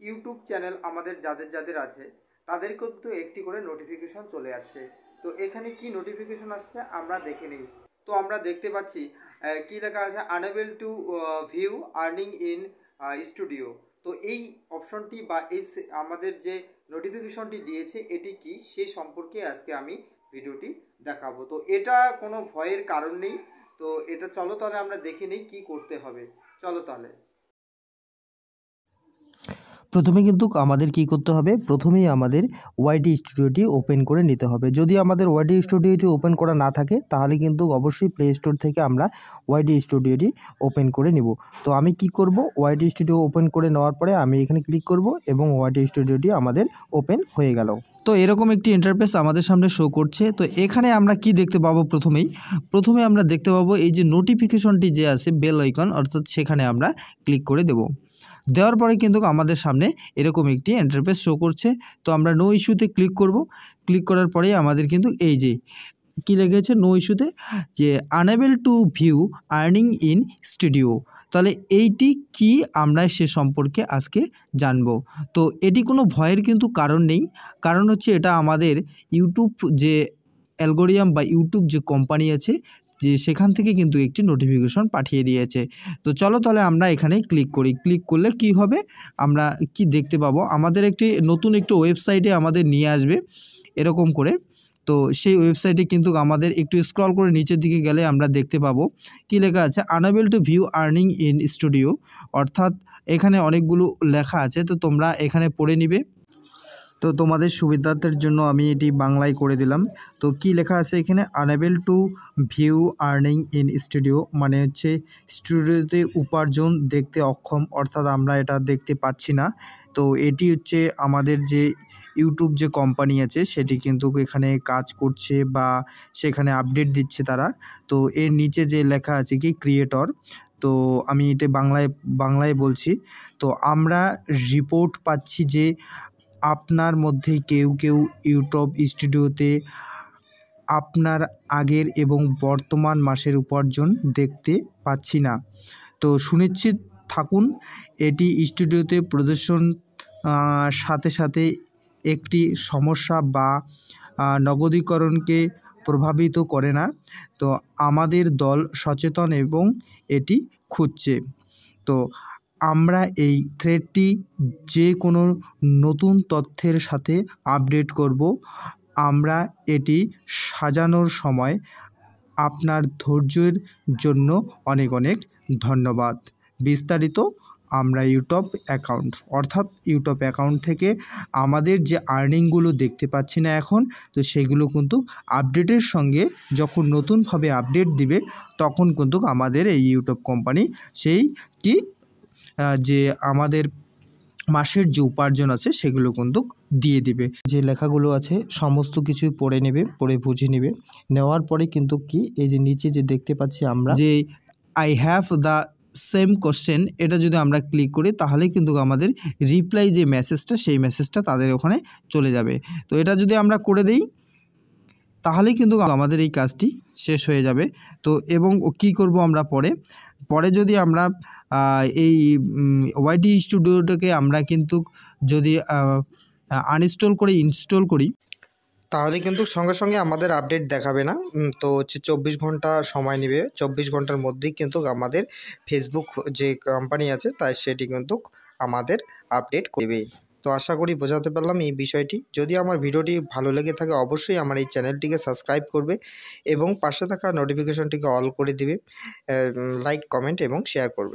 YouTube channel আমাদের যাদের যাদের আছে তাদের কিন্তু একটি করে নোটিফিকেশন চলে আসছে। তো এখানে কি নোটিফিকেশন আসছে আমরা দেখে নিই। তো আমরা দেখতে পাচ্ছি কি লেখা আছে, unable to view earning in studio. তো এই অপশনটি বা আমাদের যে নোটিফিকেশনটি দিয়েছে এটি কি সেই সম্পর্কে আজকে আমি ভিডিওটি দেখাবো। তো এটা কোনো ভয়ের কারণ নেই। তো এটা চলো তাহলে আমরা দেখে নিই কী করতে হবে। চলো তাহলে প্রথমে কিন্তু আমাদের কি করতে হবে, প্রথমেই আমাদের ওয়াইটি স্টুডিওটি ওপেন করে নিতে হবে। যদি আমাদের ওয়াইটি স্টুডিওটি ওপেন করা না থাকে তাহলে কিন্তু অবশ্যই প্লে স্টোর থেকে আমরা ওয়াইটি স্টুডিওটি ওপেন করে নিব। তো আমি কি করব, ওয়াইটি স্টুডিও ওপেন করে নেওয়ার পরে আমি এখানে ক্লিক করব এবং ওয়াইটি স্টুডিওটি আমাদের ওপেন হয়ে গেল। তো এরকম একটি ইন্টারফেস আমাদের সামনে শো করছে। তো এখানে আমরা কি দেখতে পাবো, প্রথমে আমরা দেখতে পাবো এই যে নোটিফিকেশনটি যে আছে বেল আইকন, অর্থাৎ সেখানে আমরা ক্লিক করে দেব। দেওয়ার পরে কিন্তু আমাদের সামনে এরকম একটি ইন্টারফেস শো করছে। তো আমরা নো ইস্যুতে ক্লিক করব। ক্লিক করার পরেই আমাদের কিন্তু এই যে কী লেগেছে নো ইস্যুতে, যে unable to view earning in studio. তাহলে এইটি কি আমরা সে সম্পর্কে আজকে জানব। তো এটি কোনো ভয়ের কিন্তু কারণ নেই, কারণ হচ্ছে এটা আমাদের ইউটিউব যে অ্যালগোরিদম বা ইউটিউব যে কোম্পানি আছে যে সেখান থেকে কিন্তু একটি নোটিফিকেশন পাঠিয়ে দিয়েছে। তো চলো তাহলে আমরা এখানে ক্লিক করি। ক্লিক করলে কি হবে, আমরা কি দেখতে পাবো, আমাদের একটি নতুন একটি ওয়েবসাইটে আমাদের নিয়ে আসবে এরকম করে। তো সেই ওয়েবসাইটে কিন্তু আমাদের একটু স্ক্রল করে নিচের দিকে গেলে আমরা দেখতে পাবো কি লেখা আছে, unable to view earning in studio. অর্থাৎ এখানে অনেকগুলো লেখা আছে, তো তোমরা এখানে পড়ে নিবে। তো তোমাদের সুবিধার্থের জন্য আমি এটি বাংলায় করে দিলাম। তো কি লেখা আছে এখানে, unable to view earning in studio মানে হচ্ছে স্টুডিওতে উপার্জন দেখতে অক্ষম, অর্থাৎ আমরা এটা দেখতে পাচ্ছি না। তো এটি হচ্ছে আমাদের যে ইউটিউব যে কোম্পানি আছে সেটি কিন্তু এখানে কাজ করছে বা সেখানে আপডেট দিচ্ছে তারা। তো এর নিচে যে লেখা আছে কি ক্রিয়েটর, তো আমি এটা বাংলায় বলছি। তো আমরা রিপোর্ট পাচ্ছি যে আপনার মধ্যে কেউ ইউটিউব স্টুডিওতে আপনার আগের এবং বর্তমান মাসের উপার্জন দেখতে পাচ্ছি না। তো সুনিশ্চিত থাকুন এটি স্টুডিওতে প্রদর্শন সাথে সাথে একটি সমস্যা বা নগদীকরণকে প্রভাবিত করে না। তো আমাদের দল সচেতন এবং এটি খুঁজছে। তো আমরা এই থ্রেডটি যে কোনো নতুন তথ্যের সাথে আপডেট করব। আমরা এটি সাজানোর সময় আপনার ধৈর্যের জন্য অনেক অনেক ধন্যবাদ। বিস্তারিত আমরা ইউটিউব অ্যাকাউন্ট, অর্থাৎ ইউটিউব অ্যাকাউন্ট থেকে আমাদের যে আর্নিংগুলো দেখতে পাচ্ছি না এখন, তো সেগুলো কিন্তু আপডেটের সঙ্গে যখন নতুনভাবে আপডেট দিবে তখন কিন্তু আমাদের এই ইউটিউব কোম্পানি সেই কি যে আমাদের মাসের যে উপার্জন আছে সেগুলো কিন্তু দিয়ে দিবে। যে লেখাগুলো আছে সমস্ত কিছুই পড়ে নেবে, পড়ে বুঝে নেবে। নেওয়ার পরে কিন্তু কি এই যে নিচে যে দেখতে পাচ্ছি আমরা যে I have the same question, এটা যদি আমরা ক্লিক করি তাহলে কিন্তু আমাদের রিপ্লাই যে মেসেজটা সেই মেসেজটা তাদের ওখানে চলে যাবে। তো এটা যদি আমরা করে দিই তাহলেই কিন্তু আমাদের এই কাজটি শেষ হয়ে যাবে। তো এবং কি করব আমরা পরে যদি আমরা এই ওয়াইটি স্টুডিওটাকে আমরা কিন্তু যদি আনইনস্টল করে ইনস্টল করি তাহলে কিন্তু সঙ্গে সঙ্গে আমাদের আপডেট দেখাবে না। তো হচ্ছে 24 ঘন্টা সময় নেবে। 24 ঘন্টার মধ্যেই কিন্তু আমাদের ফেসবুক যে কোম্পানি আছে তাই সেটি কিন্তু আমাদের আপডেট করবে। তো আশা করি বোঝাতে পারলাম এই বিষয়টি। যদি আমার ভিডিওটি ভালো লেগে থাকে অবশ্যই আমার এই চ্যানেলটিকে সাবস্ক্রাইব করবে এবং পাশে থাকা নোটিফিকেশনটিকে অল করে দিবে, লাইক কমেন্ট এবং শেয়ার করবে।